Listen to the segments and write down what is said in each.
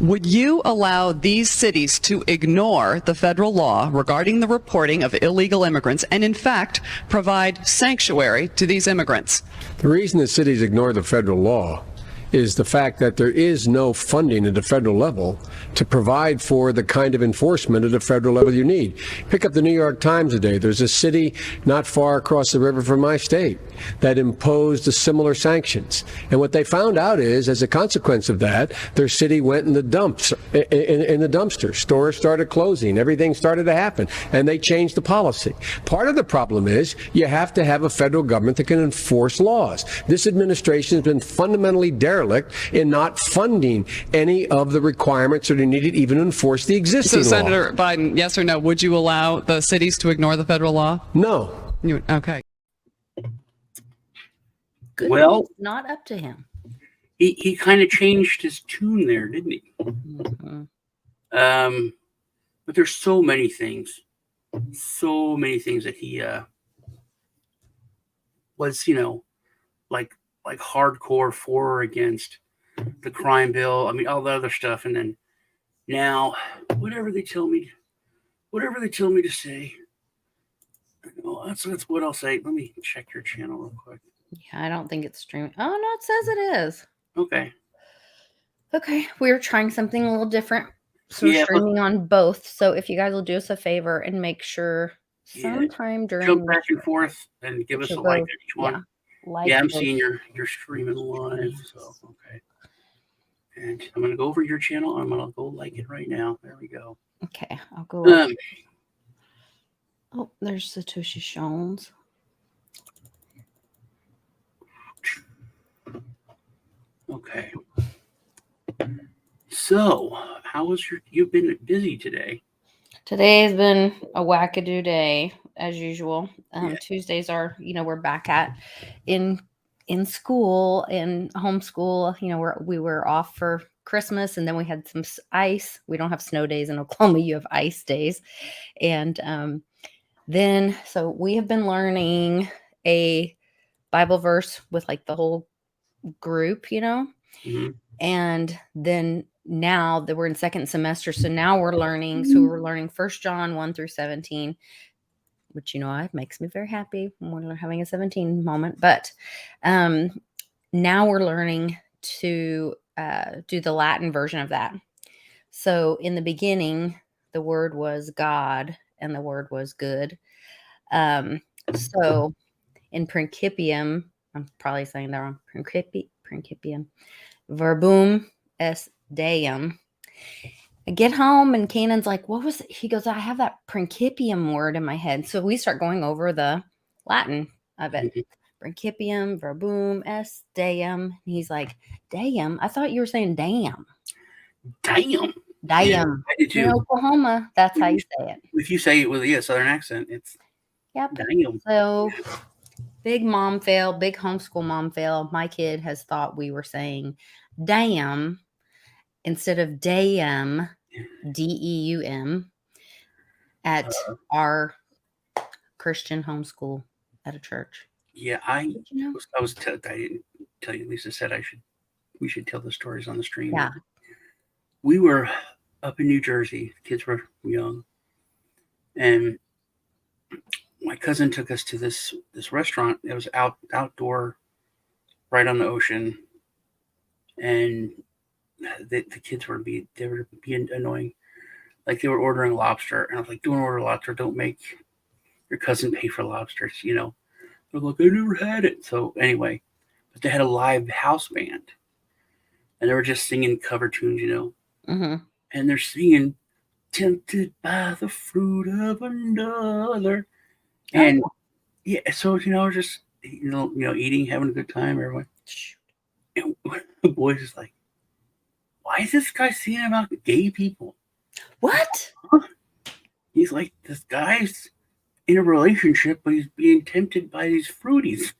Would you allow these cities to ignore the federal law regarding the reporting of illegal immigrants and, in fact, provide sanctuary to these immigrants? The reason the cities ignore the federal law is the fact that there is no funding at the federal level to provide for the kind of enforcement at the federal level you need. Pick up the New York Times today. There's a city not far across the river from my state that imposed the similar sanctions. And what they found out is, as a consequence of that, their city went in the dumps, in the dumpster. Stores started closing. Everything started to happen. And they changed the policy. Part of the problem is you have to have a federal government that can enforce laws. This administration has been fundamentally derelict in not funding any of the requirements that are needed even to enforce the existing law. So, Senator Biden, yes or no, would you allow the cities to ignore the federal law? No. Okay. Good. Well, Not up to him. he kind of changed his tune there, didn't he? Mm-hmm. But there's so many things that he was, like hardcore for or against the crime bill. I mean, all the other stuff, and then now whatever they tell me to say. Oh, that's what I'll say. Let me check your channel real quick. Yeah, I don't think it's streaming. Oh, no, it says it is. Okay. Okay, we're trying something a little different. So we're streaming on both. So if you guys will do us a favor and make sure sometime during jump back and forth and give us a like on each one. Yeah, I'm seeing you're streaming live. So okay. And I'm gonna go over your channel. I'm gonna go like it right now. There we go. Okay, I'll go. Oh, there's Satoshi Shones. Okay. So, how was you've been busy today? Today has been a wackadoo day as usual. Tuesdays are, we're back in school, in homeschool. We were off for Christmas, and then we had some ice. We don't have snow days in Oklahoma. You have ice days. And then, so we have been learning a Bible verse with like the whole group, Mm-hmm. And then now that we're in second semester, so now we're learning. So we're learning 1 John 1 through 17, which it makes me very happy when we're having a 17 moment. But now we're learning to do the Latin version of that. So in the beginning, the word was God, and the word was good. So in Principium, I'm probably saying that wrong. Principium, verbum est Deum. I get home and Canaan's like, what was it? He goes, I have that Principium word in my head. So we start going over the Latin of it. Principium, verbum est Deum. And he's like, Deum? I thought you were saying damn. Damn. Damn. Yeah, in Oklahoma, that's how you say it. If you say it with a southern accent, it's damn. So big mom fail, big homeschool mom fail. My kid has thought we were saying damn instead of Deum, Deum, at our Christian homeschool at a church. Yeah, I didn't tell you. Lisa said we should tell the stories on the stream. Yeah. We were up in New Jersey. The kids were young, and my cousin took us to this restaurant. It was outdoor, right on the ocean, and the kids were being annoying. Like they were ordering lobster, and I was like, "Don't order lobster. Don't make your cousin pay for lobsters." They're like, "I never had it." So anyway, but they had a live house band, and they were just singing cover tunes, Mm-hmm. And they're singing "Tempted by the Fruit of Another." And so we're just eating, having a good time, everyone. And the boys is like, "Why is this guy singing about gay people?" What? He's like, "This guy's in a relationship, but he's being tempted by these fruities."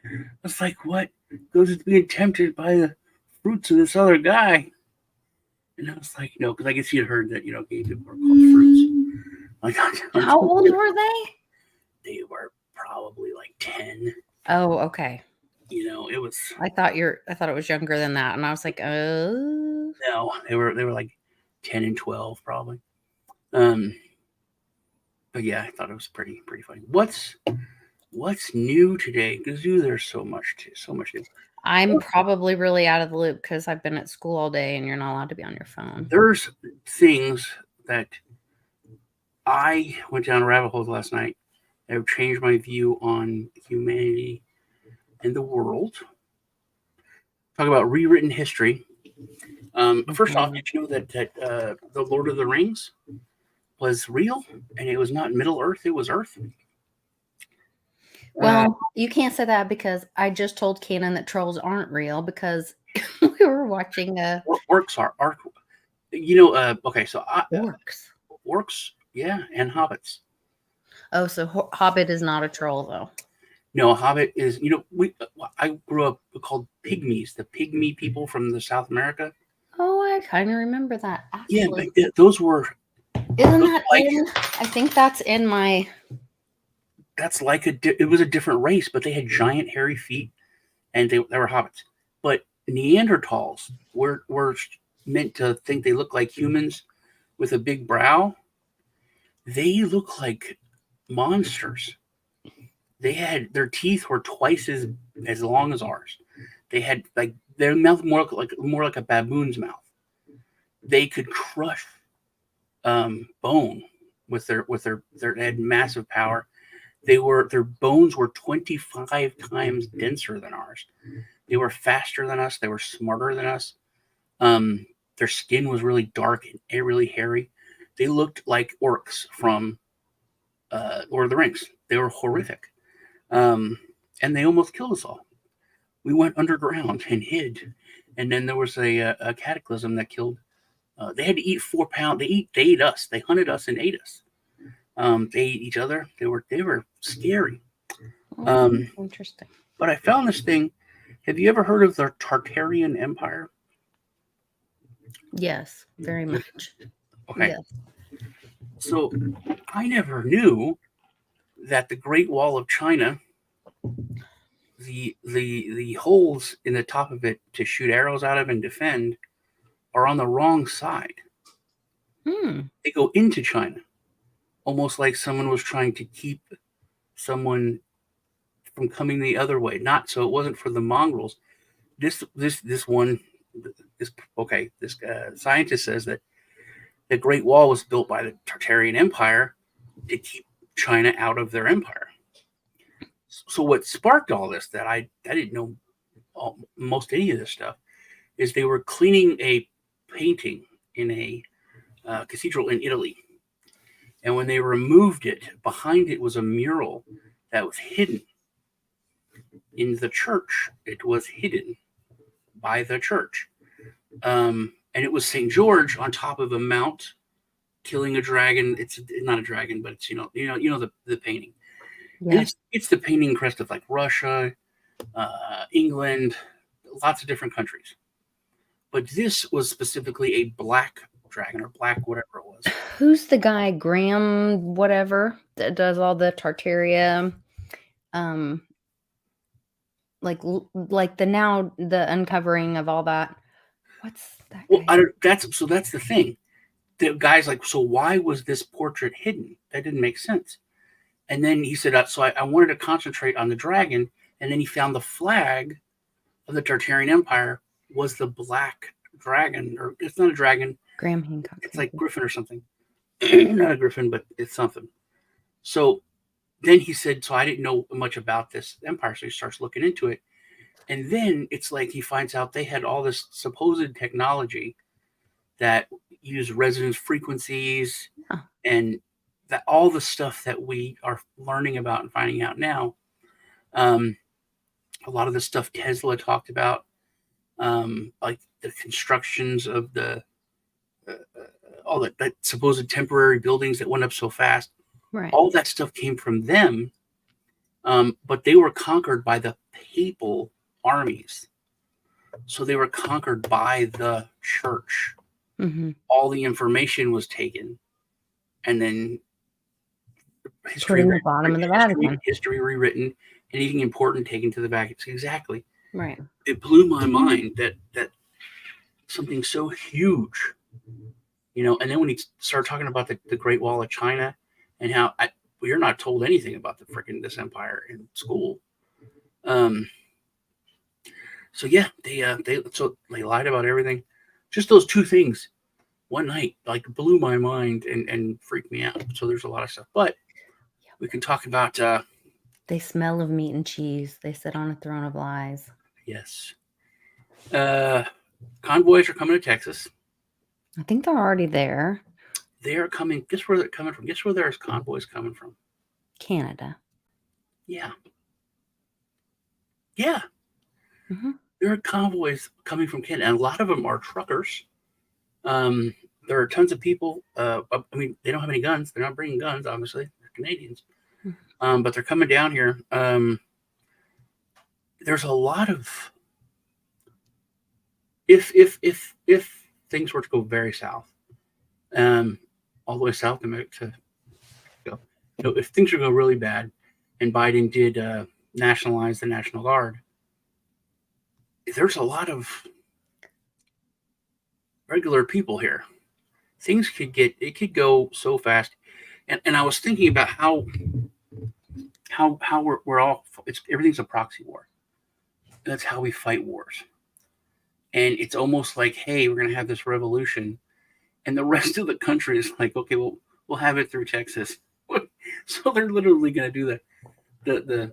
I was like, "What?" Goes, "It's being tempted by the fruits of this other guy." And I was like, "No," because I guess he had heard that gay people are called fruits. Like, how old were they? They were probably like 10. Oh, okay. It was I thought it was younger than that, and I was like, oh. no, they were like 10 and 12 probably. But yeah, I thought it was pretty funny. What's new today? Gazoo, there's so much new. I'm probably really out of the loop because I've been at school all day, and you're not allowed to be on your phone. There's things that I went down a rabbit hole last night that have changed my view on humanity and the world. Talk about rewritten history. First off, did you know that the Lord of the Rings was real and it was not Middle Earth? It was Earth. Well, you can't say that because I just told Cannon that trolls aren't real because we were watching orcs are okay, so orcs, yeah, and hobbits. Oh, so Hobbit is not a troll though. No, a hobbit is, I grew up called pygmies, the pygmy people from the South America. Oh, I kind of remember that. Actually. Yeah, those were. Isn't that in? I think that's in my. That's like it was a different race, but they had giant hairy feet, and they were hobbits. But Neanderthals were meant to think they look like humans with a big brow. They look like monsters. They had their teeth were twice as long as ours. They had like their mouth more like a baboon's mouth. They could crush bone with their they had massive power. Their bones were 25 times denser than ours. They were faster than us. They were smarter than us. Their skin was really dark and really hairy. They looked like orcs from Lord of the Rings. They were horrific. And they almost killed us all. We went underground and hid. And then there was a cataclysm that killed. They had to eat 4 pounds. They ate us. They hunted us and ate us. They ate each other. They were scary. Interesting. But I found this thing. Have you ever heard of the Tartarian Empire? Yes, very much. Okay. Yes. So I never knew that the Great Wall of China, the holes in the top of it to shoot arrows out of and defend, are on the wrong side. They go into China, almost like someone was trying to keep someone from coming the other way. Not so it wasn't for the mongrels. This scientist says that the Great Wall was built by the Tartarian Empire to keep China out of their empire. So what sparked all this that I didn't know most any of this stuff is they were cleaning a painting in a cathedral in Italy. And when they removed it, behind it was a mural that was hidden. In the church, it was hidden by the church. And it was St. George on top of a mount killing a dragon. It's not a dragon, but it's the painting. Yeah. And it's the painting crest of like Russia, England, lots of different countries. But this was specifically a black dragon or black whatever it was. Who's the guy, Graham whatever, that does all the Tartaria, like the uncovering of all that? What's that guy? Well, that's the thing. The guy's like, so why was this portrait hidden? That didn't make sense. And then he said, so I wanted to concentrate on the dragon. And then he found the flag of the Tartarian Empire was the black dragon, or it's not a dragon. Graham Hancock. It's like Griffin or something. Not a Griffin, but it's something. So then he said, so I didn't know much about this empire. So he starts looking into it. And then it's like he finds out they had all this supposed technology that used resonance frequencies and that all the stuff that we are learning about and finding out now. A lot of the stuff Tesla talked about, like the constructions of the all that supposed temporary buildings that went up so fast. Right. All that stuff came from them, but they were conquered by the papal armies. So they were conquered by the church. Mm-hmm. All the information was taken, and then history rewritten, anything important taken to the back. It's exactly. Right. It blew my mind that something so huge, and then when he started talking about the Great Wall of China and how you're not told anything about this empire in school. So yeah, they lied about everything. Just those two things one night like blew my mind and freaked me out. So there's a lot of stuff, but we can talk about They smell of meat and cheese. They sit on a throne of lies. yes. Convoys are coming to Texas. I think they're already there. They are coming. Guess where they're coming from? Guess where there's convoys coming from? Canada. Yeah. Yeah. Mm-hmm. There are convoys coming from Canada, and a lot of them are truckers. There are tons of people. I mean, they don't have any guns. They're not bringing guns, obviously. They're Canadians. But they're coming down here. There's a lot of if things were to go very south, all the way south to Mexico, if things would go really bad, and Biden did nationalize the National Guard, there's a lot of regular people here. Things could go so fast, and I was thinking about how we're all everything's a proxy war. That's how we fight wars, and it's almost like, hey, we're gonna have this revolution, and the rest of the country is like, okay, well, we'll have it through Texas. So they're literally gonna do that. The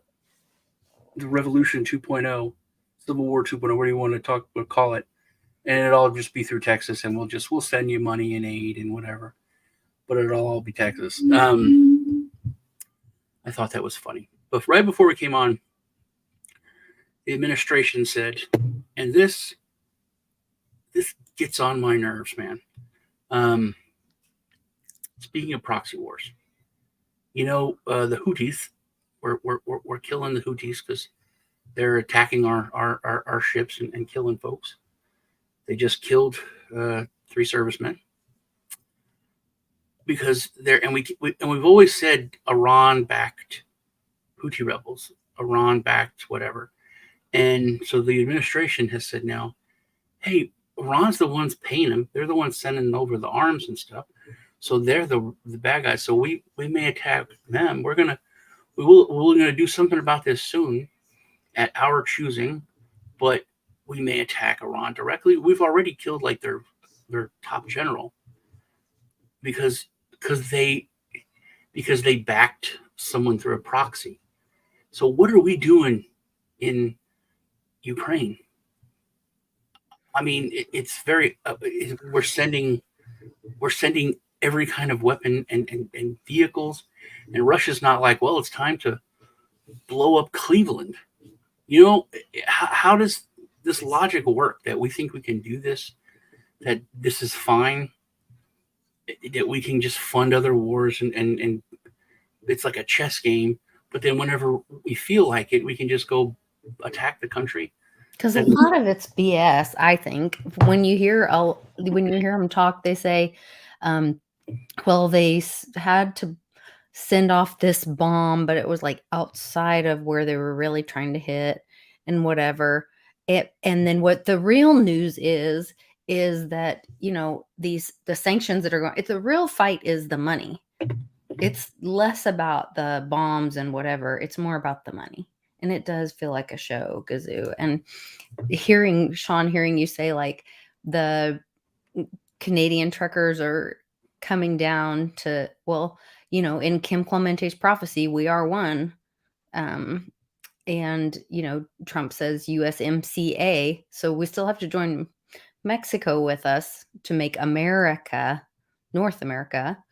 Revolution 2.0, Civil War 2.0, whatever you want to call it, and it'll all just be through Texas, and we'll send you money and aid and whatever, but it'll all be Texas. I thought that was funny. But right before we came on, the administration said, and this gets on my nerves, man. Speaking of proxy wars, the Houthis, we're killing the Houthis because they're attacking our ships and killing folks. They just killed 3 servicemen because we've always said Iran-backed Houthi rebels, Iran-backed whatever, and so the administration has said now, hey, Iran's the ones paying them. They're the ones sending over the arms and stuff. So they're the bad guys. So we may attack them. We're gonna do something about this soon, at our choosing, but we may attack Iran directly. We've already killed like their top general because they backed someone through a proxy. So what are we doing in Ukraine? I mean, it's very we're sending every kind of weapon and vehicles, and Russia's not like, well, it's time to blow up Cleveland. How does this logic work that we think we can do this, that this is fine, that we can just fund other wars and it's like a chess game, but then whenever we feel like it, we can just go attack the country? Because a lot of it's BS, I think. When you hear them talk, they say, well, they had to send off this bomb, but it was like outside of where they were really trying to hit and whatever. And then what the real news is that, the sanctions that are going, the real fight is the money. It's less about the bombs and whatever. It's more about the money. And it does feel like a show, Gazoo. And hearing you say like the Canadian truckers are coming down to, well, in Kim Clemente's prophecy, we are one. And, Trump says USMCA. So we still have to join Mexico with us to make North America,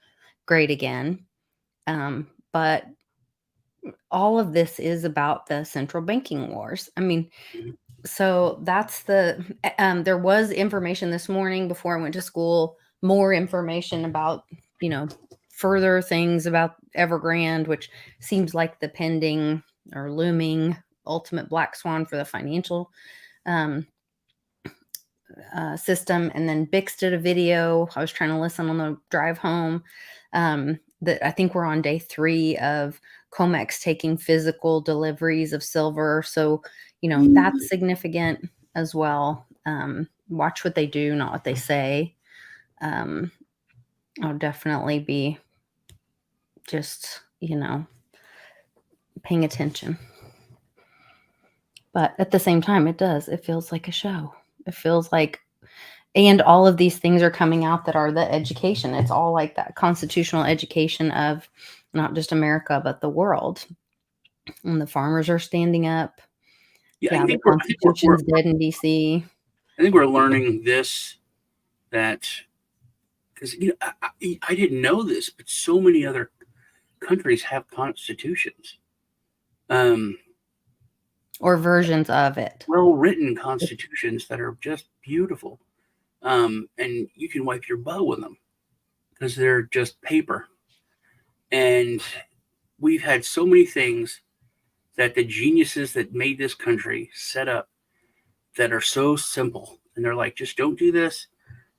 great again. But all of this is about the central banking wars. I mean, so that's there was information this morning before I went to school, more information about, further things about Evergrande, which seems like the pending or looming ultimate black swan for the financial system. And then Bix did a video. I was trying to listen on the drive home. That I think we're on day 3 of COMEX taking physical deliveries of silver. So, that's significant as well. Watch what they do, not what they say. I'll definitely be just, paying attention. But at the same time, it feels like a show. It feels like, and all of these things are coming out that are the education. It's all like that constitutional education of not just America, but the world. And the farmers are standing up. Yeah, The Constitution's dead in DC. I think we're learning this, that because I didn't know this, but so many other countries have constitutions, or versions of it. well-written constitutions that are just beautiful, and you can wipe your butt with them because they're just paper. And we've had so many things that the geniuses that made this country set up that are so simple, and they're like, just don't do this,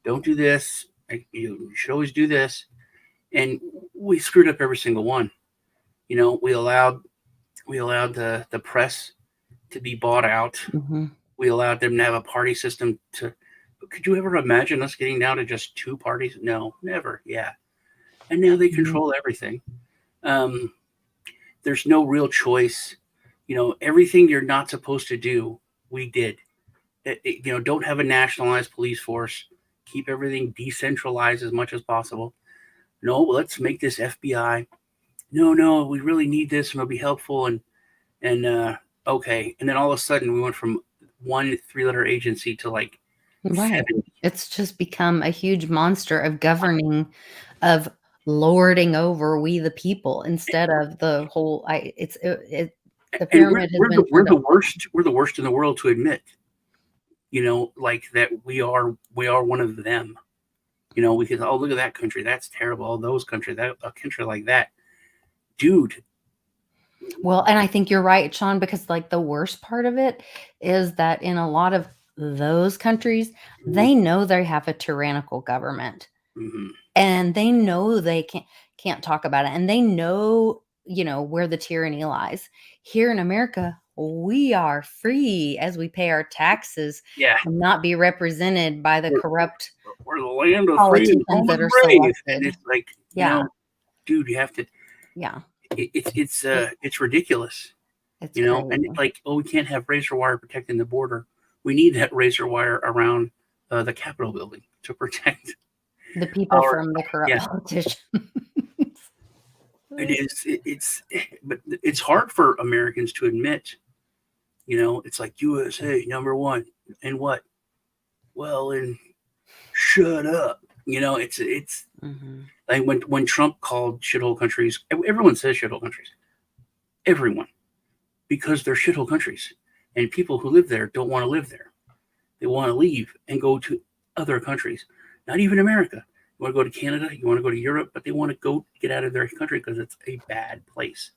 don't do this. You should always do this, and we screwed up every single one. We allowed the press to be bought out. Mm-hmm. We allowed them to have a party system. Could you ever imagine us getting down to just 2 parties? No, never. Yeah, and now they control everything. There's no real choice. Everything you're not supposed to do, we did. Don't have a nationalized police force. Keep everything decentralized as much as possible. No, let's make this FBI. No, we really need this and it'll be helpful. And okay. And then all of a sudden we went from 1 3-letter agency to like right. 70. It's just become a huge monster of governing, of lording over we the people instead of the whole. The pyramid has been. We're the worst. We're the worst in the world to admit. Like that we are one of them. We could, look at that country, that's terrible. All those countries, a country like that, dude. Well, and I think you're right, Sean, because like the worst part of it is that in a lot of those countries, they know they have a tyrannical government, and they know they can't talk about it, and they know where the tyranny lies. Here in America, we are free as we pay our taxes, and not be represented by the corrupt. We're the land of politicians free that are selected. selected. And it's like, dude, you have to. Yeah, it's ridiculous. it's and crazy. it's like, we can't have razor wire protecting the border. We need that razor wire around the Capitol building to protect the people from the corrupt politicians. But it's hard for Americans to admit. It's like USA #1, and what? Well, and shut up. It's like when Trump called shithole countries, everyone says shithole countries. Everyone, because they're shithole countries, and people who live there don't want to live there. They want to leave and go to other countries, not even America. You want to go to Canada, you want to go to Europe, but they want to go get out of their country because it's a bad place.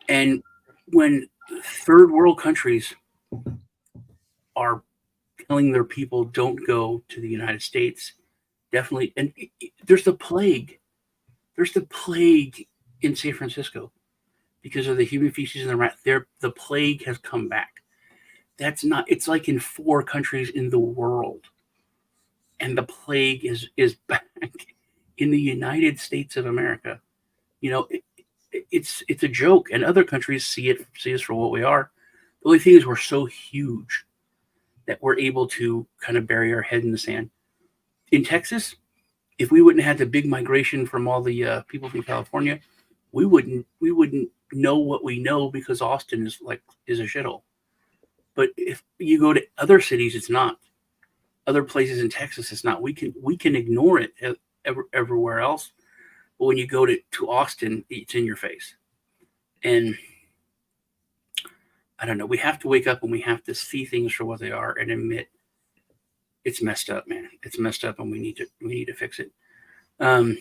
And when third world countries are telling their people don't go to the United States, definitely. And there's the plague. There's the plague in San Francisco because of the human feces and the rat. The plague has come back. It's like in 4 countries in the world. And the plague is back in the United States of America. It's a joke, and other countries see us for what we are. The only thing is we're so huge that we're able to kind of bury our head in the sand. In Texas, if we wouldn't have had the big migration from all the people from California, we wouldn't know what we know, because Austin is a shithole. But if you go to other cities, it's not. Other places in Texas, it's not. We can ignore it everywhere else, but when you go to Austin, it's in your face. And I don't know. We have to wake up, and we have to see things for what they are and admit it's messed up, man. It's messed up, and we need to fix it. I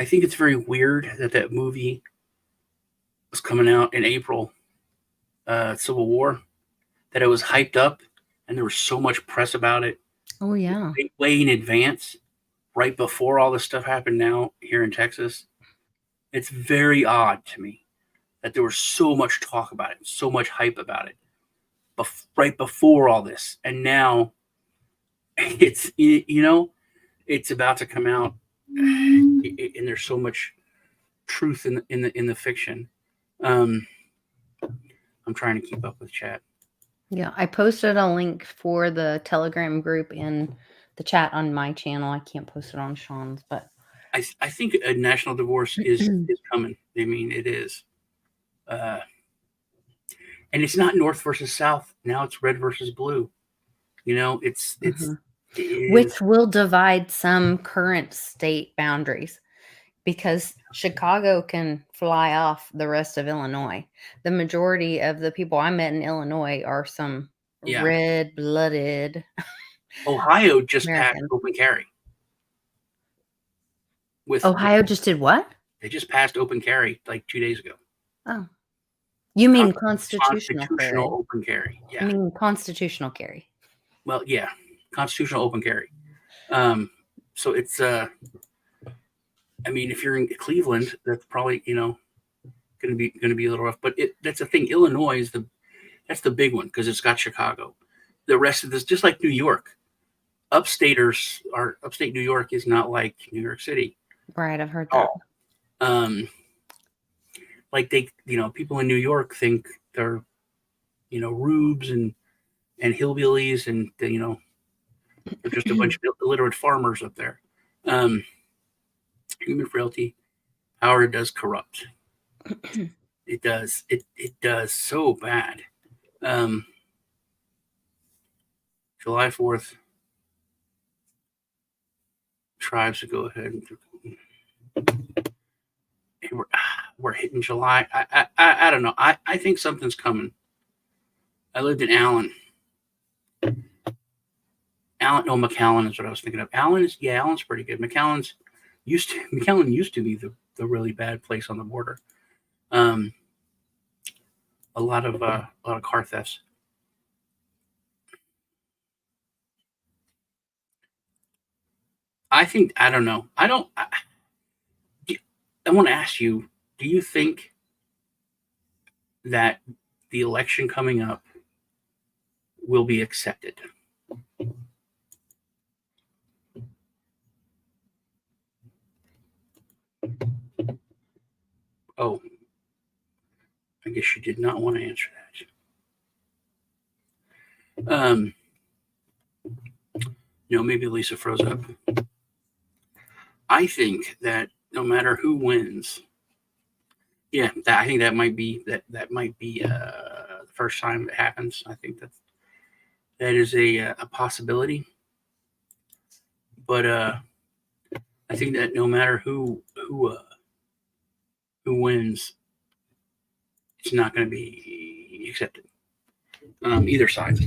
think it's very weird that movie was coming out in April, Civil War, that it was hyped up. And there was so much press about it. Oh, yeah. Way in advance, right before all this stuff happened now here in Texas. It's very odd to me that there was so much talk about it, so much hype about it right before all this, and now it's it's about to come out, and there's so much truth in the fiction. I'm trying to keep up with chat. Yeah, I posted a link for the Telegram group in the chat on my channel. I can't post it on Sean's, but I think a national divorce is coming. I mean, it is. And it's not North versus South. Now it's red versus blue. It is. which will divide some current state boundaries, because Chicago can fly off the rest of Illinois. The majority of the people I met in Illinois are some red-blooded Ohio just Americans. passed open carry. Ohio just did what? They just passed open carry like 2 days ago. Oh, you mean constitutional carry? Open carry. Yeah. I mean constitutional carry. Well, yeah, constitutional open carry. So it's I mean, if you're in Cleveland, that's probably going to be a little rough. But that's the thing. Illinois is that's the big one because it's got Chicago. The rest of this, just like New York, upstate New York is not like New York City. Right, I've heard that. Like people in New York think they're, rubes and hillbillies, and they're just a bunch of illiterate farmers up there. Human frailty, power does corrupt. It does. It does so bad. July 4th, tribes to go ahead and we're hitting July. I don't know. I think something's coming. I lived in Allen. McAllen is what I was thinking of. Allen's pretty good. McAllen used to be the really bad place on the border. A lot of car thefts. I don't know. I want to ask you, do you think that the election coming up will be accepted? Oh, I guess you did not want to answer that. Maybe Lisa froze up. I think that no matter who wins, I think that might be the first time it happens. I think that is a possibility. But I think that no matter who wins, it's not going to be accepted. Either side.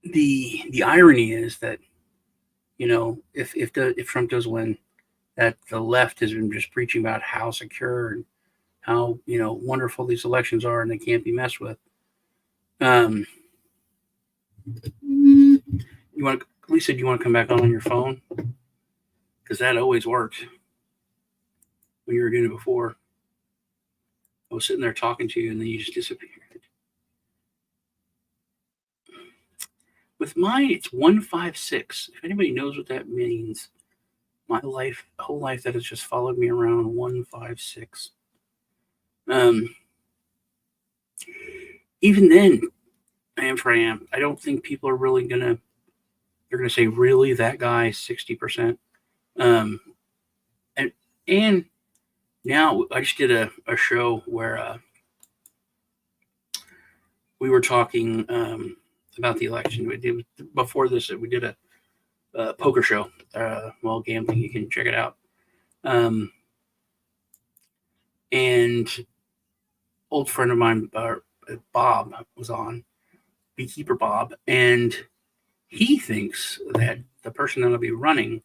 The irony is that if Trump does win, that the left has been just preaching about how secure and how wonderful these elections are and they can't be messed with. Lisa, do you want to come back on your phone? Because that always worked when you were doing it before. I was sitting there talking to you and then you just disappeared. With mine, it's 156. If anybody knows what that means, my whole life that has just followed me around, 156. Even then, I am for I am. I don't think people are really they're gonna say, really, that guy 60%. And now I just did a show where we were talking about the election. Before this, we did a poker show, gambling. You can check it out. And old friend of mine, Bob, was on, Beekeeper Bob, and he thinks that the person that'll be running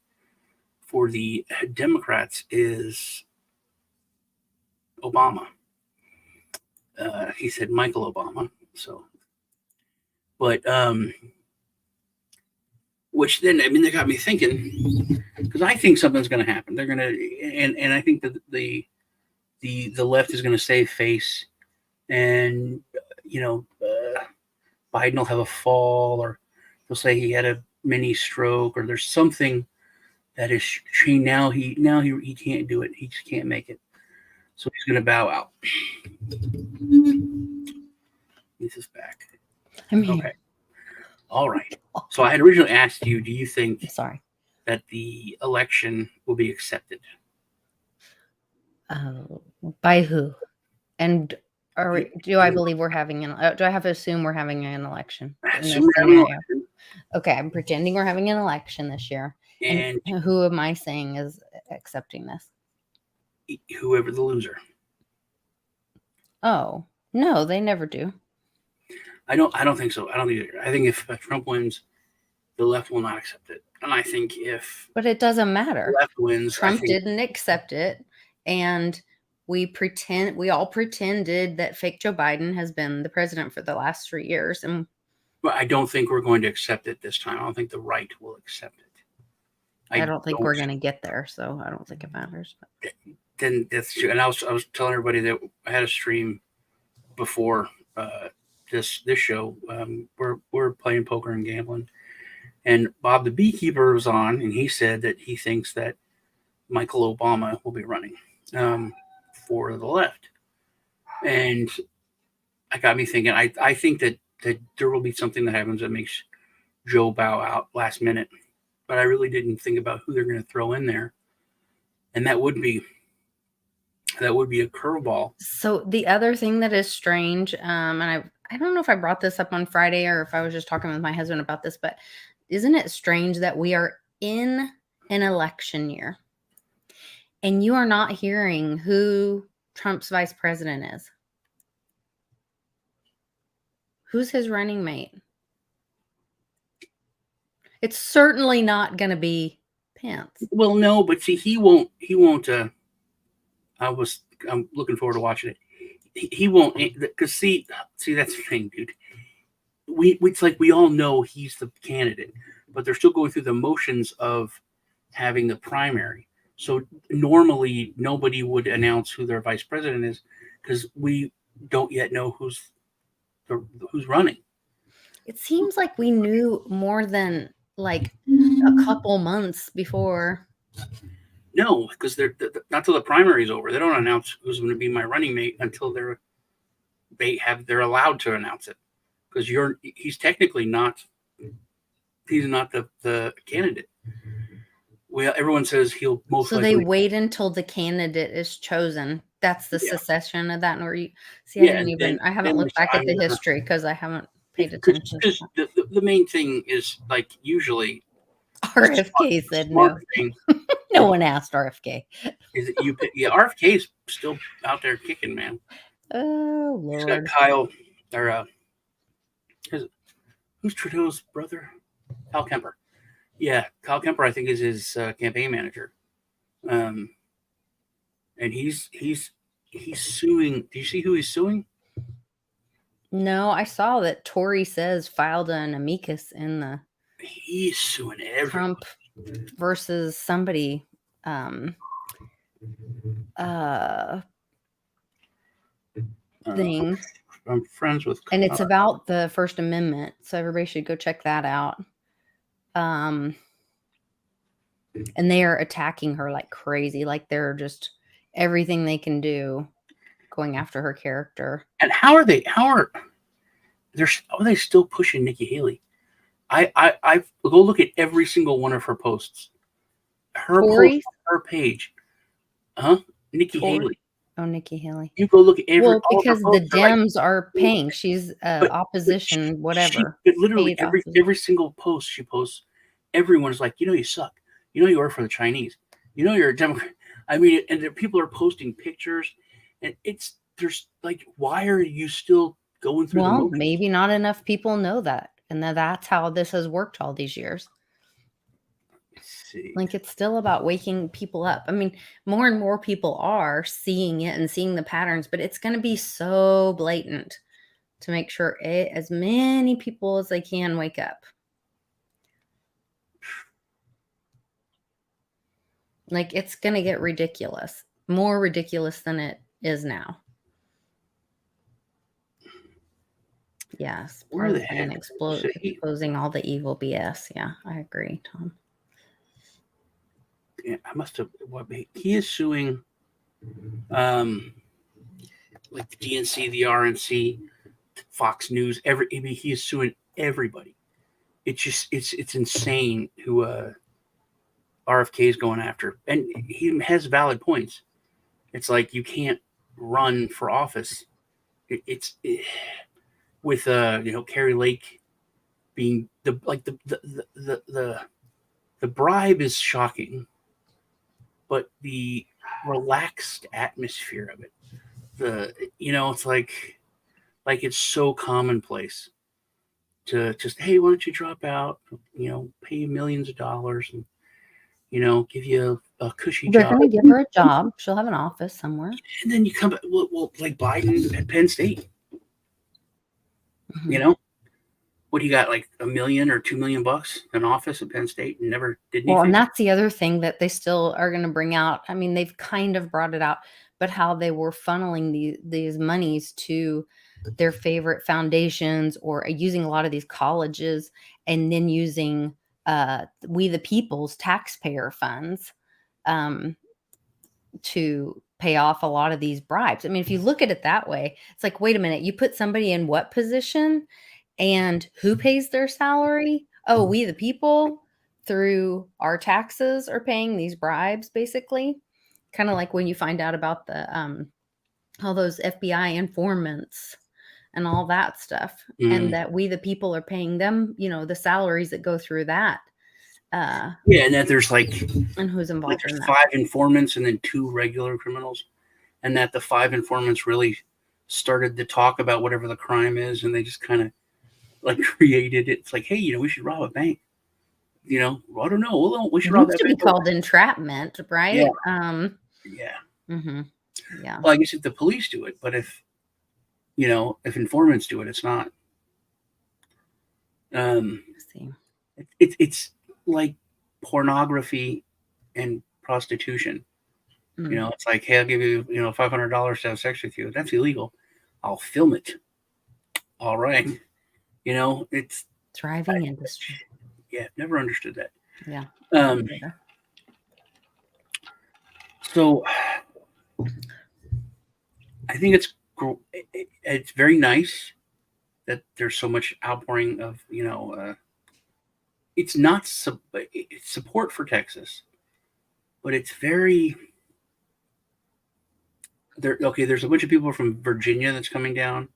for the Democrats is Obama. He said Michael Obama. So, but which then, I mean, they got me thinking, because I think something's going to happen. They're going to, and I think that the left is going to save face, and Biden will have a fall, or they'll say he had a mini stroke, or there's something that is changed. Now he can't do it. He just can't make it. So he's going to bow out. This is back. I'm here. Okay. All right. So I had originally asked you, do you think I'm sorry. that the election will be accepted? By who? And do I believe we're having do I have to assume we're having an election in this scenario? Okay, I'm pretending we're having an election this year. And who am I saying is accepting this? Whoever the loser. Oh, no, they never do. I don't think so. I don't think either. I think if Trump wins, the left will not accept it. And I think But it doesn't matter. The left wins. Trump didn't accept it, and we all pretended that fake Joe Biden has been the president for the last 3 years. But I don't think we're going to accept it this time. I don't think the right will accept it. I don't think we're going to get there, so I don't think it matters. But. Then that's true. And I was telling everybody that I had a stream before this show. We're playing poker and gambling, and Bob the Beekeeper was on, and he said that he thinks that Michael Obama will be running for the left, and it got me thinking. I think that there will be something that happens that makes Joe bow out last minute, but I really didn't think about who they're going to throw in there, and that would be a curveball. So the other thing that is strange, and I don't know if I brought this up on Friday or if I was just talking with my husband about this, but isn't it strange that we are in an election year and you are not hearing who Trump's vice president is? Who's his running mate? It's certainly not going to be Pence. Well, no, but see, he won't. I'm looking forward to watching it. He won't, because see that's the thing, dude. It's like we all know he's the candidate, but they're still going through the motions of having the primary. So normally nobody would announce who their vice president is because we don't yet know who's running. It seems like we knew more than like a couple months before. No, because they're not till the primary is over. They don't announce who's going to be my running mate until they're allowed to announce it. Because he's technically not. He's not the candidate. Well, everyone says he'll most. So likely... they wait until the candidate is chosen. That's the secession of that. Or I haven't looked back at the history because I haven't paid attention. Because the main thing is like usually. RFK said no. No one asked RFK. Is it you? Yeah, RFK is still out there kicking, man. Oh Lord. He's got Kyle, or who's Trudeau's brother? Kyle Kemper. Yeah, Kyle Kemper, I think, is his campaign manager. And he's suing. Do you see who he's suing? No, I saw that Tory says filed an amicus in the. He's suing everyone. Trump versus somebody. Thing. I'm friends with. And it's about the First Amendment, so everybody should go check that out. And they are attacking her like crazy, like they're just everything they can do, going after her character. And how are they still pushing Nikki Haley? I go look at every single one of her posts. Her post on her page. Nikki Haley. Oh, Nikki Haley. You go look at every. Well, because the Dems are paying. She's opposition, whatever. Literally every single post she posts, everyone is like, you suck. You work for the Chinese. You're a Democrat. I mean, and people are posting pictures, and there's like, why are you still going through? Well, maybe not enough people know that, and that's how this has worked all these years. Like it's still about waking people up. I mean, more and more people are seeing it and seeing the patterns, but it's going to be so blatant to make sure as many people as they can wake up. Like, it's going to get ridiculous, more ridiculous than it is now. Yes, Where part of the the plan heck? exposing all the evil BS. Yeah, I agree, Tom. Yeah, I must have. He is suing, like the DNC, the RNC, Fox News. He is suing everybody. It's insane who RFK is going after, and he has valid points. It's like you can't run for office. With Carrie Lake being the bribe is shocking, but the relaxed atmosphere of it, it's like it's so commonplace to just, hey, why don't you drop out, pay you millions of dollars and give you a cushy They're job, going to give her a job. She'll have an office somewhere. and then you come back, well like Biden at Penn State, Mhm. What do you got, like $1 million or $2 million an office at Penn State and never did Well, and anything? that's the other thing that they still are going to bring out. I mean, they've kind of brought it out, but how they were funneling these monies to their favorite foundations, or using a lot of these colleges, and then using we the people's taxpayer funds to pay off a lot of these bribes. I mean, if you look at it that way, it's like, wait a minute, you put somebody in what position and who pays their salary? Oh, we the people, through our taxes, are paying these bribes, basically. Kind of like when you find out about the all those FBI informants and all that stuff, and that we the people are paying them, the salaries that go through that. Yeah, and that there's and who's involved in there's that? 5 informants and then 2 regular criminals, and that the 5 informants really started to talk about whatever the crime is, and they just kind of created it. It's like, hey, we should rob a bank. I don't know. Well, we should It rob used that to be bank. called entrapment, Yeah, right? yeah. Yeah. Well, I guess if the police do it, but if informants do it, it's not. Let's see. It's like pornography and prostitution. It's like, hey, I'll give you, $500 to have sex with you. That's illegal. I'll film it. All right. It's Thriving industry. Yeah, never understood that. Yeah. So I think it's very nice that there's so much outpouring of, it's not it's support for Texas, but it's very there. Okay, there's a bunch of people from Virginia that's coming down,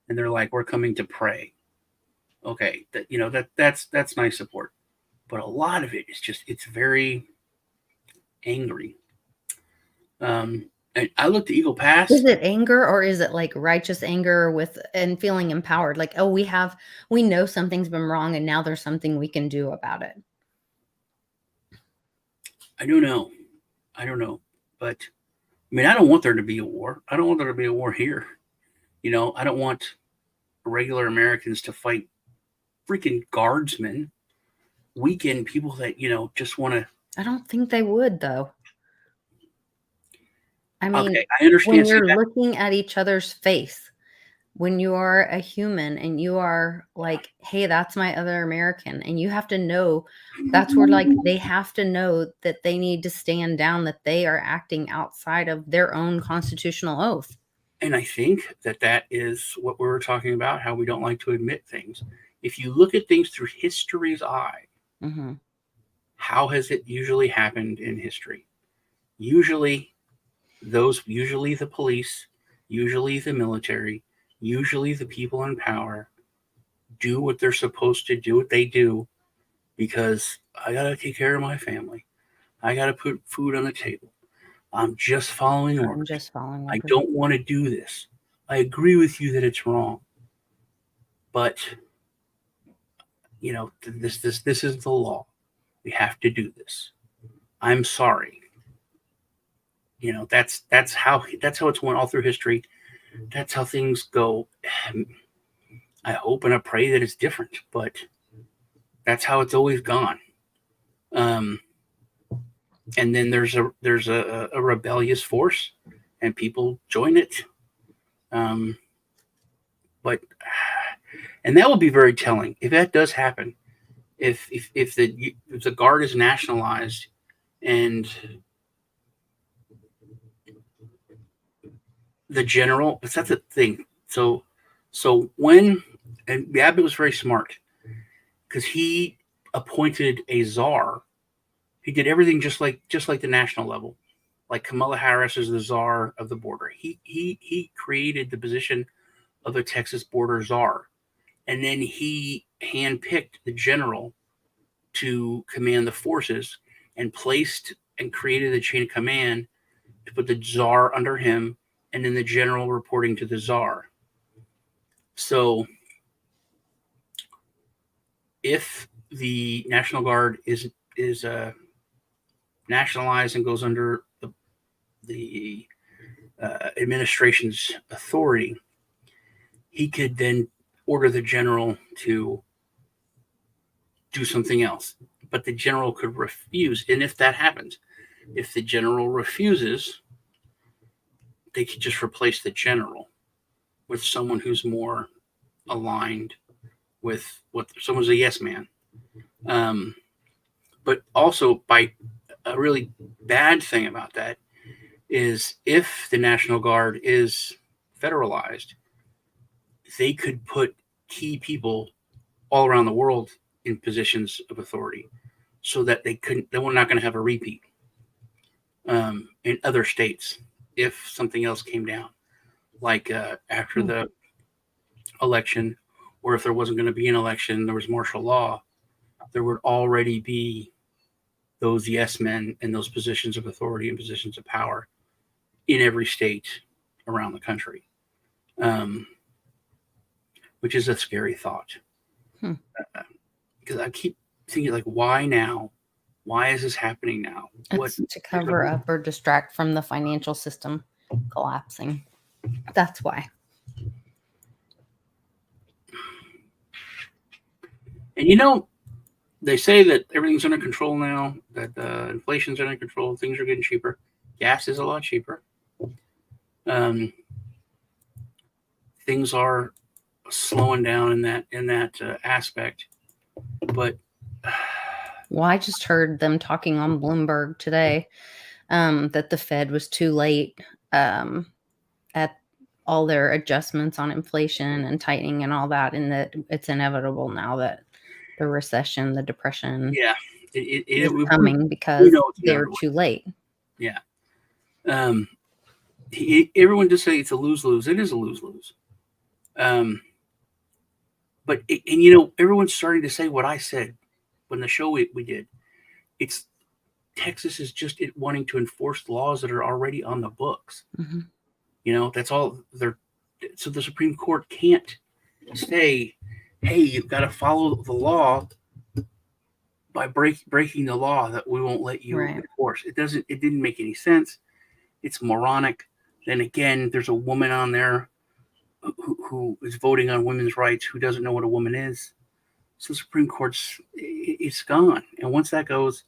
and they're like, we're coming to pray. Okay, that's nice support, but a lot of it is just, it's very angry. And I looked at Eagle Pass. Is it anger, or is it like righteous anger and feeling empowered? Like, oh, we know something's been wrong, and now there's something we can do about it. I don't know, but I mean, I don't want there to be a war. I don't want there to be a war here. I don't want regular Americans to fight freaking guardsmen, weekend people that, just want to. I don't think they would, though. I mean, okay, I understand. When you're looking at each other's face, when you are a human and you are like, hey, that's my other American, and you have to know, that's where they have to know that they need to stand down, that they are acting outside of their own constitutional oath. And I think that is what we were talking about, how we don't like to admit things. If you look at things through history's eye, how has it usually happened in history? Usually the police, usually the military, usually the people in power do what they're supposed to do, what they do, because I got to take care of my family. I got to put food on the table. I'm just following orders. I don't want to do this. I agree with you that it's wrong. But, this is the law. We have to do this. I'm sorry. That's how it's went all through history. That's how things go. I hope and I pray that it's different, but that's how it's always gone. and then there's a rebellious force, and people join it. But and that will be very telling if that does happen. If the Guard is nationalized, and the general, but that's the thing. So when, and Abbott was very smart because he appointed a czar. He did everything just like the national level. Like Kamala Harris is the czar of the border. He created the position of a Texas border czar, and then he handpicked the general to command the forces, and placed and created a chain of command to put the czar under him, and then the general reporting to the czar. So if the National Guard is nationalized and goes under the administration's authority, he could then order the general to do something else. But the general could refuse. And if that happens, if the general refuses, they could just replace the general with someone who's more aligned with what someone's a yes man. But also, by a really bad thing about that is if the National Guard is federalized, they could put key people all around the world in positions of authority, so that they were not going to have a repeat in other states if something else came down, like after the election, or if there wasn't going to be an election, there was martial law, there would already be those yes men in those positions of authority and positions of power in every state around the country, which is a scary thought. Because I keep thinking, like, why now? Why is this happening now? It's to cover up or distract from the financial system collapsing. That's why. And they say that everything's under control now, that inflation's under control, things are getting cheaper. Gas is a lot cheaper. Things are slowing down in that aspect. But well, I just heard them talking on Bloomberg today that the Fed was too late at all their adjustments on inflation and tightening and all that, and that it's inevitable now that the recession, the depression, is coming because they're too late. Yeah. Everyone just say it's a lose-lose. It is a lose-lose. But everyone's starting to say what I said when the show we did. It's Texas is just wanting to enforce laws that are already on the books. Mm-hmm. That's all so the Supreme Court can't say, hey, you've got to follow the law by breaking the law that we won't let you enforce. It didn't make any sense. It's moronic. Then again, there's a woman on there who is voting on women's rights who doesn't know what a woman is. So the Supreme Court's it's gone. And once that goes,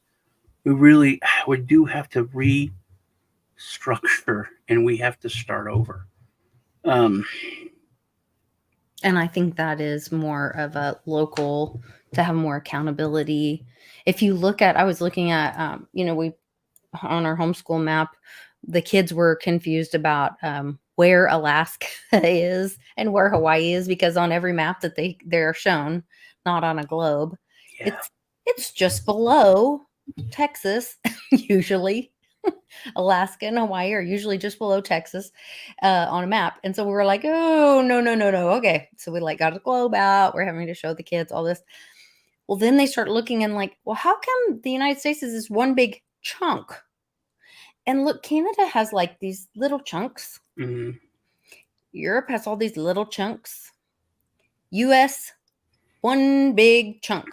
we do have to restructure, and we have to start over. And I think that is more of a local, to have more accountability. If you look at, I was looking at, we on our homeschool map, the kids were confused about where Alaska is and where Hawaii is, because on every map that they're shown, not on a globe, it's just below Texas usually. Alaska and Hawaii are usually just below Texas on a map. And so we were like, oh, no. Okay. So we got a globe out. We're having to show the kids all this. Well, then they start looking and well, how come the United States is this one big chunk? And look, Canada has these little chunks. Mm-hmm. Europe has all these little chunks. US, one big chunk.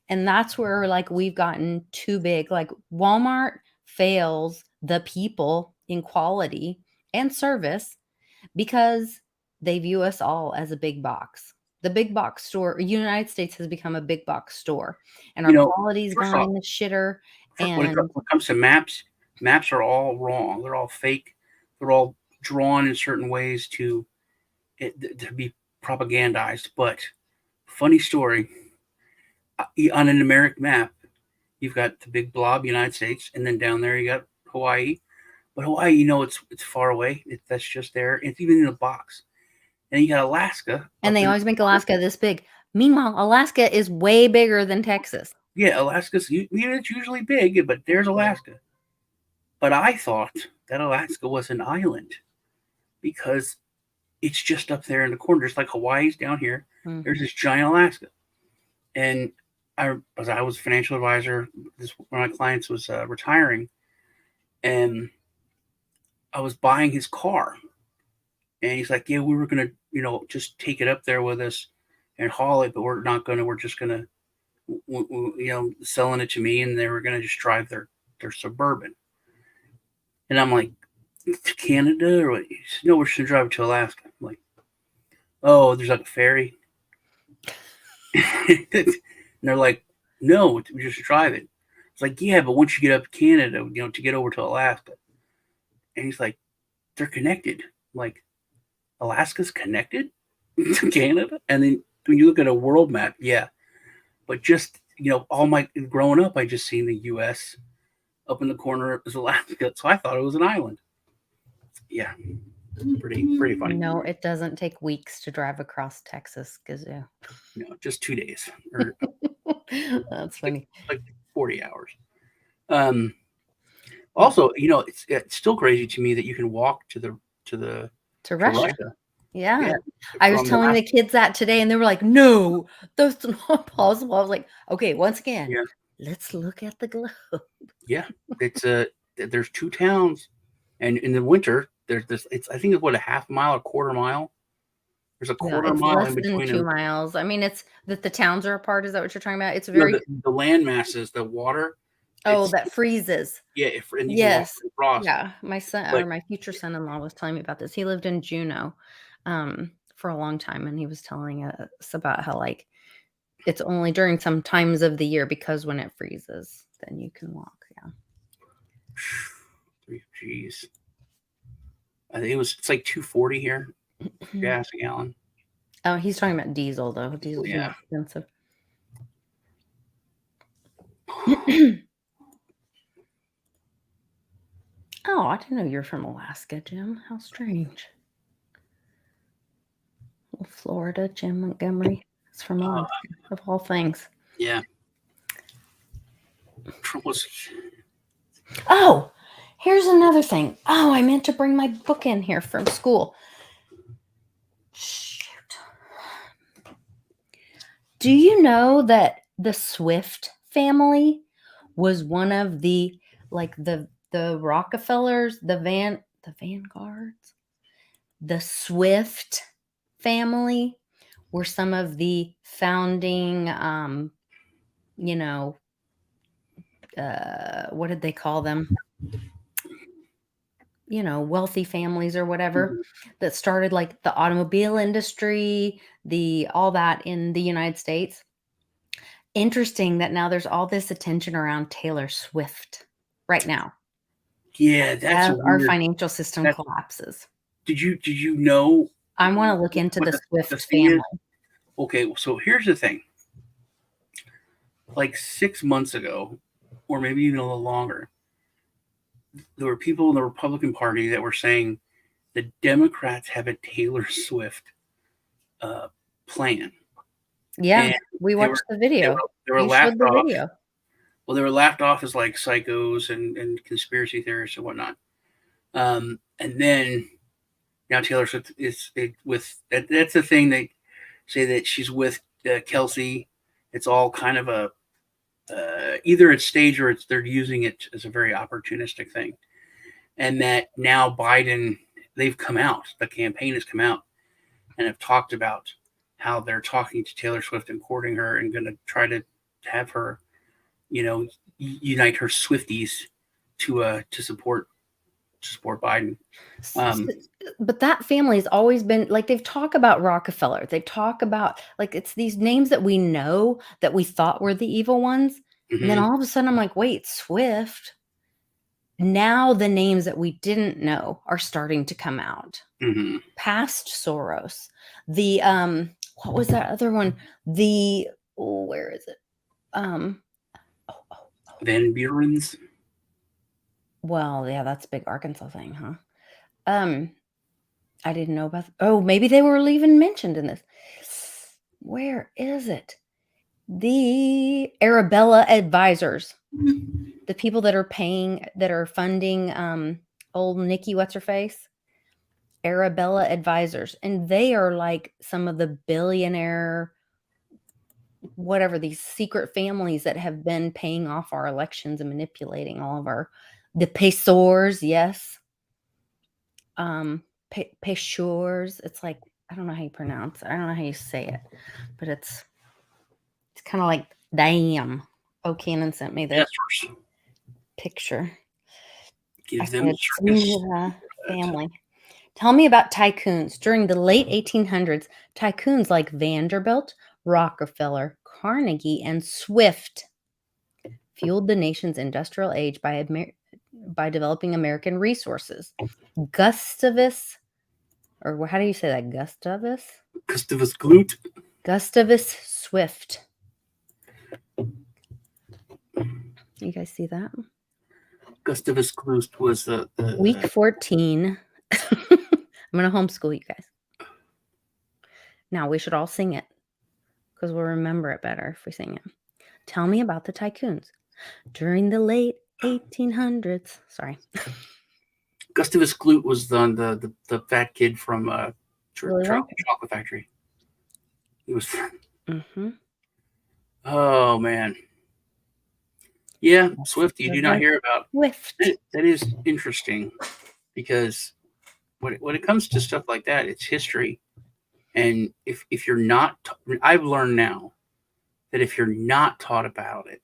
And that's where we've gotten too big. Walmart fails the people in quality and service because they view us all as a big box. The big box store, United States has become a big box store, and our quality's gone in the shitter. And when it comes to maps, maps are all wrong. They're all fake. They're all drawn in certain ways to be propagandized. But funny story, on an American map, you've got the big blob, United States, and then down there you got Hawaii. But Hawaii, it's far away. That's just there. It's even in a box. And you got Alaska. and they always make Alaska this big. Meanwhile, Alaska is way bigger than Texas. Yeah, Alaska's it's usually big, but there's Alaska. But I thought that Alaska was an island because it's just up there in the corner. Just like Hawaii's down here. Mm-hmm. There's this giant Alaska. And I was a financial advisor. One of my clients was retiring, and I was buying his car. And he's like, yeah, we were going to, just take it up there with us and haul it, but we're not going to. We're just going to, selling it to me, and they were going to just drive their Suburban. And I'm like, to Canada? Or what? He said, no, we're just going to drive it to Alaska. I'm like, oh, there's like a ferry. And they're like, no, we just drive it. It's like, yeah, but once you get up to Canada, to get over to Alaska. And he's like, they're connected. I'm like, Alaska's connected to Canada? And then when you look at a world map, yeah. But just, all my growing up, I just seen the U.S. up in the corner is Alaska. So I thought it was an island. Yeah. Pretty funny. No, it doesn't take weeks to drive across Texas, Gazoo. No, just 2 days. That's funny. Like 40 hours. Also, it's still crazy to me that you can walk to Russia. Yeah. Yeah. I was telling the kids that today, and they were like, no, that's not possible. I was like, okay, once again, let's look at the globe. Yeah. It's there's 2 towns, and in the winter there's this, I think it's what, a half mile, a quarter mile. There's a quarter mile less in than between 2 miles. I mean, it's that the towns are apart. Is that what you're talking about? It's very the land masses, the water. that freezes. Yeah. Yes. Across. Yeah. My son or my future son-in-law was telling me about this. He lived in Juneau for a long time, and he was telling us about how it's only during some times of the year, because when it freezes, then you can walk. Yeah. Jeez. I think it's like $2.40 here, gas a gallon. Oh, he's talking about diesel though. Diesel's more expensive. Oh, I didn't know you're from Alaska, Jim. How strange. Well, Florida, Jim Montgomery is from Alaska, of all things. Yeah. Trump was. Oh, here's another thing. Oh, I meant to bring my book in here from school. Shoot. Do you know that the Swift family was one of the Rockefellers, the Vanguards, the Swift family were some of the founding, what did they call them? Wealthy families or whatever that started the automobile industry, all that in the United States. Interesting that now there's all this attention around Taylor Swift right now. Yeah, that's as our financial system collapses. Did you know? I want to look into the Swift family. Okay, so here's the thing. Like 6 months ago, or maybe even a little longer, there were people in the Republican Party that were saying the Democrats have a Taylor Swift plan. Yeah, and we watched the video. They were laughed off. Well, they were laughed off as like psychos and conspiracy theorists and whatnot. And then now Taylor Swift is with. That's the thing, they say that she's with Kelsey. It's all kind of a either it's staged or they're using it as a very opportunistic thing. And that now Biden, they've come out, the campaign has come out and have talked about how they're talking to Taylor Swift and courting her and going to try to have her, unite her Swifties to support Biden. But that family has always been they've talked about Rockefeller. They talk about it's these names that we know that we thought were the evil ones. And then all of a sudden I'm like, wait, Swift. Now the names that we didn't know are starting to come out. Mm-hmm. Past Soros. The what was that other one? The where is it? Van Buren's. Well, yeah, that's a big Arkansas thing, huh? I didn't know about. Oh, maybe they were even mentioned in this. Where is it? The Arabella Advisors, the people that are funding old Nikki what's her face, Arabella Advisors, and they are like some of the billionaire, whatever, these secret families that have been paying off our elections and manipulating all of the pesos. Yes, pesos. It's like, I don't know how you pronounce it. I don't know how you say it, but it's kind of like, damn. Cannon sent me this picture. Give them Send me the family. Tell me about tycoons. During the late 1800s, tycoons like Vanderbilt, Rockefeller, Carnegie, and Swift fueled the nation's industrial age by developing American resources. Gustavus, or how do you say that? Gustavus Glut. Gustavus Swift. You guys see that? Gustavus Glut was the week 14. I'm going to homeschool you guys. Now we should all sing it because we'll remember it better if we sing it. Tell me about the tycoons. During the late 1800s. Sorry. Gustavus Glut was the fat kid from Chocolate Factory. He was. Mm-hmm. Oh man. Yeah, Swift. You do not hear about Swift. That is interesting because when it comes to stuff like that, it's history, and if you're not, I've learned now that if you're not taught about it,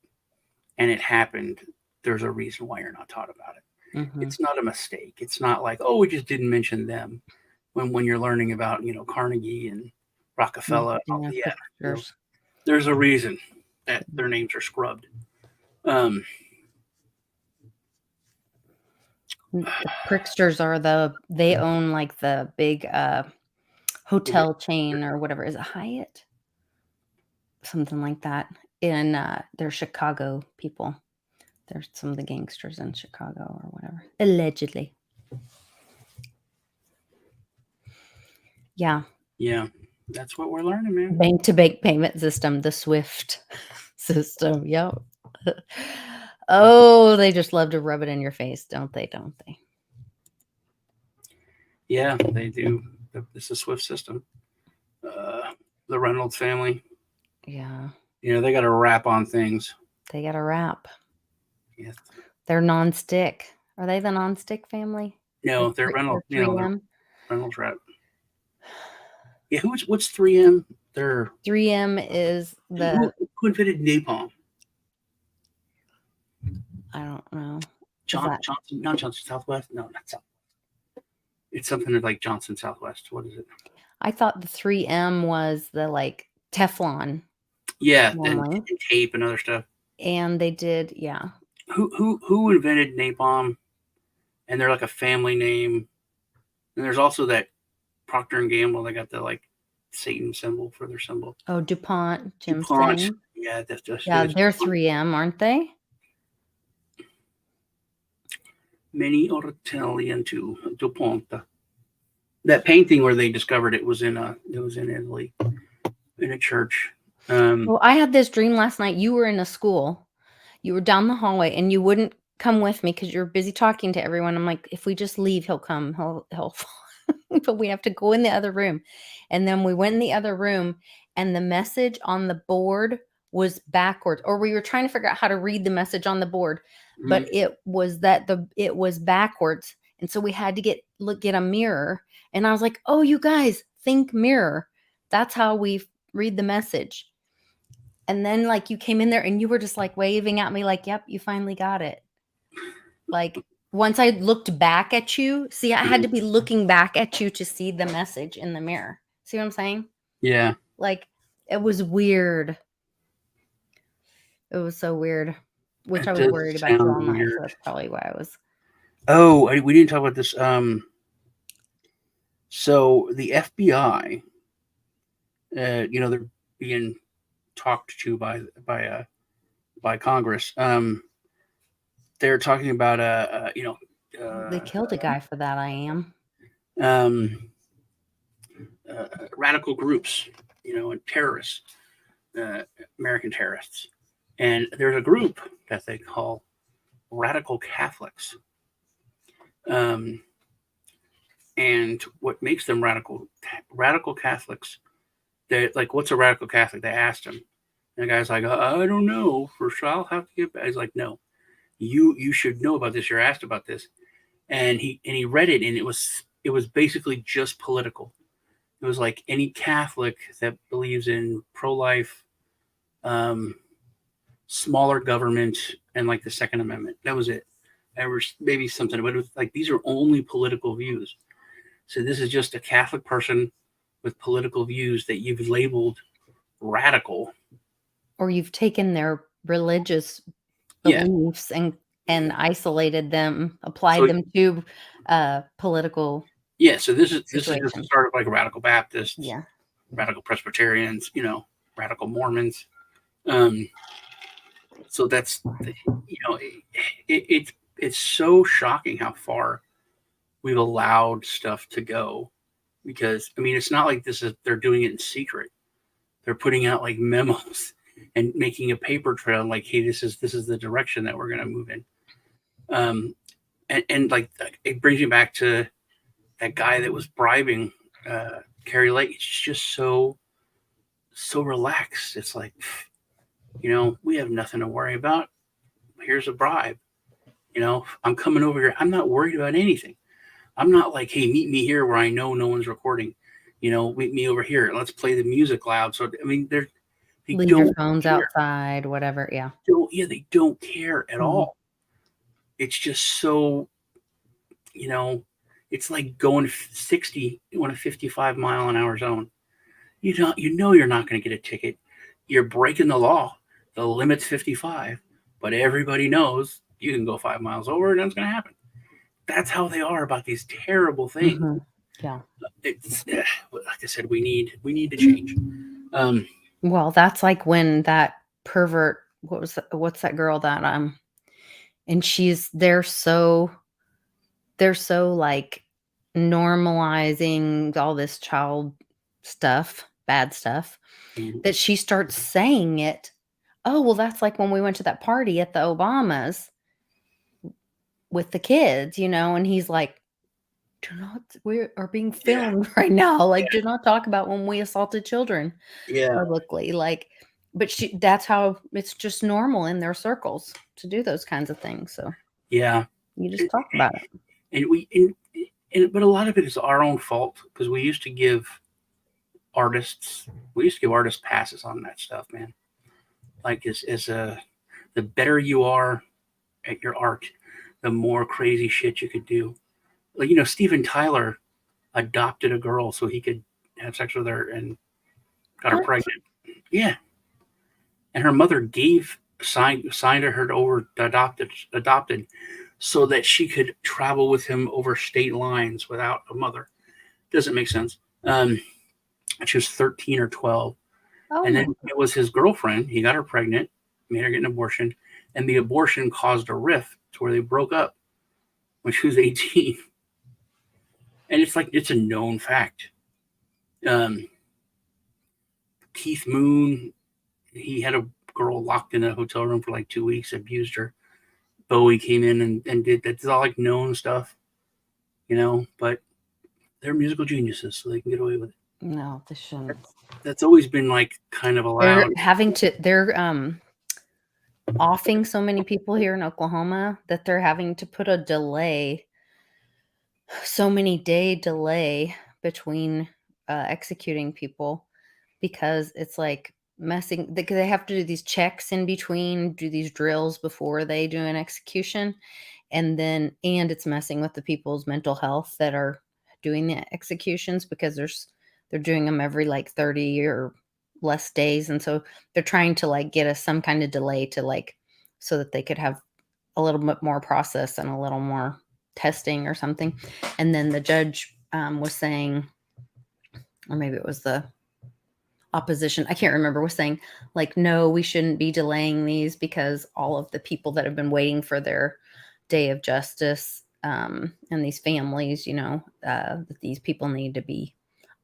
and it happened, there's a reason why you're not taught about it. Mm-hmm. It's not a mistake. It's not like, oh, we just didn't mention them when you're learning about Carnegie and Rockefeller. There's a reason that their names are scrubbed. The Pricksters they own like the big hotel chain or whatever. Is it Hyatt? Something like that. And they're Chicago people. They're some of the gangsters in Chicago or whatever. Allegedly. Yeah. Yeah. That's what we're learning, man. Bank-to-bank payment system, the SWIFT system. Yep. Oh, they just love to rub it in your face, don't they? Yeah, they do. It's a SWIFT system. The Reynolds family. Yeah. They got a wrap on things. They got a wrap. Yes. They're non-stick. Are they the non-stick family? No, they're Reynolds. They're 3M? Reynolds wrap. Yeah, what's 3M? 3M is who invented napalm? I don't know. Johnson, not Johnson Southwest. No, not Southwest. It's something like Johnson Southwest. What is it? I thought the 3M was the like Teflon. Yeah, and tape and other stuff. And they did, yeah. Who invented napalm? And they're like a family name. And there's also that Procter and Gamble. They got the like Satan symbol for their symbol. Oh, DuPont. DuPont. Yeah, that's just. Yeah, they're 3M, aren't they? Many are Italian too. DuPont. That painting where they discovered it was in Italy, in a church. Well, I had this dream last night. You were in a school. You were down the hallway, and you wouldn't come with me because you're busy talking to everyone. I'm like, if we just leave, he'll come. He'll. But we have to go in the other room. And then we went in the other room, and the message on the board was backwards, or we were trying to figure out how to read the message on the board, but it was backwards. And so we had to get a mirror. And I was like, oh, you guys, think mirror. That's how we read the message. And then like you came in there and you were just like waving at me like, yep, you finally got it. Like once I looked back at you, see, I had to be looking back at you to see the message in the mirror. See what I'm saying? Yeah. Like it was weird. It was so weird, which It I was does worried about you sound all night, so weird. that's probably why I was. Oh, we didn't talk about this. So the FBI, they're being talked to by Congress. They're talking about They killed a guy for that, I am. um, radical groups, and terrorists, American terrorists, and there's a group that they call radical Catholics. Um, and what makes them radical Catholics? They like, what's a radical Catholic? They asked him, and the guy's like, I don't know for sure. I'll have to get back. He's like, no, you should know about this. You're asked about this, and he read it, and it was basically just political. It was like any Catholic that believes in pro-life, um, smaller government, and like the Second Amendment. That was it. There was maybe something, but it was like these are only political views. So this is just a Catholic person with political views that you've labeled radical. Or you've taken their religious Yeah. beliefs and isolated them, applied So them to political yeah. So this is just the situations. start of like radical Baptists, Yeah. radical Presbyterians, radical Mormons. Um, so that's it's so shocking how far we've allowed stuff to go, because I mean it's not like they're doing it in secret. They're putting out like memos and making a paper trail like, hey, this is the direction that we're going to move in. And like it brings me back to that guy that was bribing Carrie Lake. It's just so relaxed. It's like, we have nothing to worry about. Here's a bribe. I'm coming over here. I'm not worried about anything. I'm not like, hey, meet me here where I know no one's recording. Meet me over here. Let's play the music loud. So I mean, they Leave your don't phones care. outside, whatever. Yeah. They don't care at all. It's just so, it's like going 60 on a 55-mile-an-hour zone. You're not going to get a ticket. You're breaking the law. The limit's 55, but everybody knows you can go 5 miles over and nothing's going to happen. That's how they are about these terrible things. Yeah. It's like I said, we need to change. Well, that's like when that pervert, what's that girl that and they're so like normalizing all this child stuff, bad stuff, that she starts saying it. Oh, well, that's like when we went to that party at the Obamas with the kids, and he's like, we are being filmed right now. Like, do not talk about when we assaulted children publicly. Like, but that's how it's just normal in their circles to do those kinds of things. So yeah, you just talk about it. But a lot of it is our own fault, because we used to give artists passes on that stuff, man. Like the better you are at your art, the more crazy shit you could do. Like, Steven Tyler adopted a girl so he could have sex with her and got her pregnant. Yeah. And her mother signed her over to adopted so that she could travel with him over state lines without a mother. Doesn't make sense. She was 13 or 12. And then it was his girlfriend. He got her pregnant, made her get an abortion, and the abortion caused a rift to where they broke up when she was 18. And it's a known fact. Keith Moon, he had a girl locked in a hotel room for like 2 weeks, abused her. Bowie came in and did that's all like known stuff, but they're musical geniuses, so they can get away with it. No, they shouldn't. That's always been like kind of allowed. They're offing so many people here in Oklahoma that they're having to put a delay, so many day delay between executing people, because it's like messing, because they have to do these checks in between, do these drills before they do an execution. And it's messing with the people's mental health that are doing the executions, because they're doing them every like 30 or less days. And so they're trying to like get us some kind of delay to like, so that they could have a little bit more process and a little more testing or something. And then the judge was saying, or maybe it was the opposition, I can't remember, was saying like, no, we shouldn't be delaying these because all of the people that have been waiting for their day of justice and these families, that these people need to be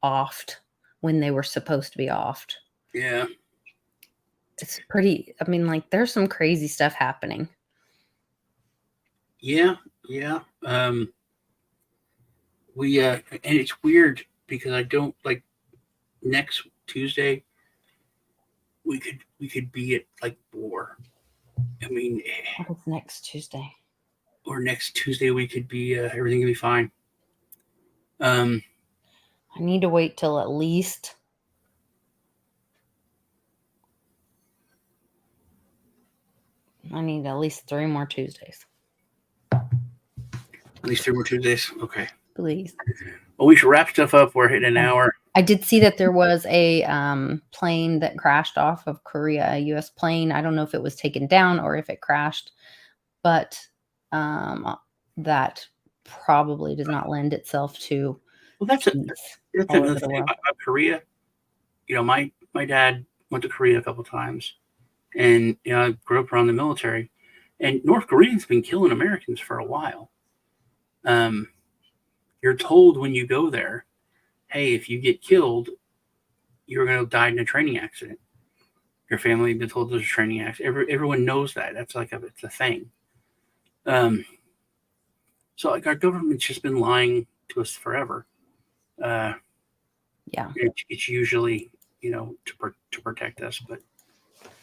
offed when they were supposed to be offed. Yeah. It's pretty, I mean, like there's some crazy stuff happening. Yeah. Yeah. We and it's weird because I don't like next Tuesday we could be at like war. I mean, What is next Tuesday? Or next Tuesday we could be everything could be fine. I need to wait till at least I need at least 3 more Tuesdays. At least 3 more Tuesdays. Okay. Please. Well, we should wrap stuff up. We're hitting an hour. I did see that there was a plane that crashed off of Korea, a U.S. plane. I don't know if it was taken down or if it crashed, but that probably does not lend itself to. Well, that's another thing about Korea. My dad went to Korea a couple of times, and I grew up around the military, and North Koreans been killing Americans for a while. You're told when you go there, hey, if you get killed, you're going to die in a training accident. Your family been told there's a training accident. Everyone knows that. That's like it's a thing. So like our government's just been lying to us forever. Yeah. It's usually, to protect us, but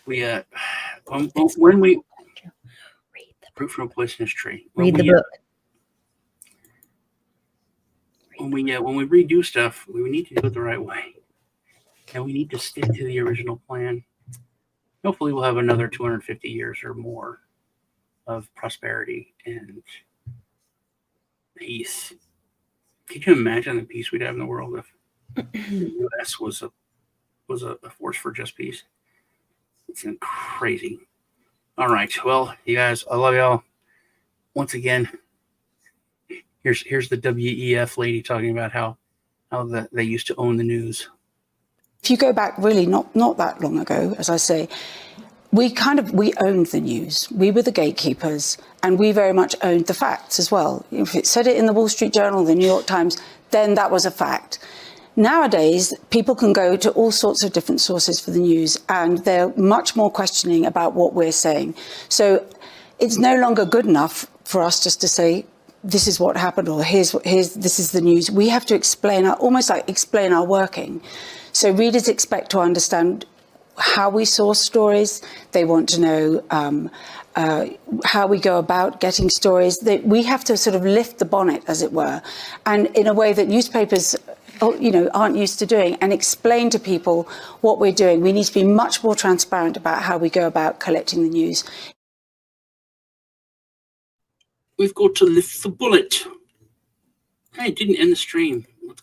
we when we read the fruit from a poisonous tree. Read the book. When we redo stuff, we need to do it the right way, and we need to stick to the original plan. Hopefully, we'll have another 250 years or more of prosperity and peace. Can you imagine the peace we'd have in the world if the U.S. was a force for just peace? It's crazy. All right, well, you guys, I love y'all. Once again, here's the WEF lady talking about how they used to own the news. If you go back really not that long ago, as I say, we owned the news. We were the gatekeepers, and we very much owned the facts as well. If it said it in the Wall Street Journal, the New York Times, then that was a fact. Nowadays, people can go to all sorts of different sources for the news, and they're much more questioning about what we're saying. So it's no longer good enough for us just to say, this is what happened, or this is the news. We have to explain our working. So readers expect to understand how we source stories. They want to know how we go about getting stories. We have to sort of lift the bonnet, as it were, and in a way that newspapers aren't used to doing, and explain to people what we're doing. We need to be much more transparent about how we go about collecting the news. We've got to lift the bullet. Hey, it didn't end the stream.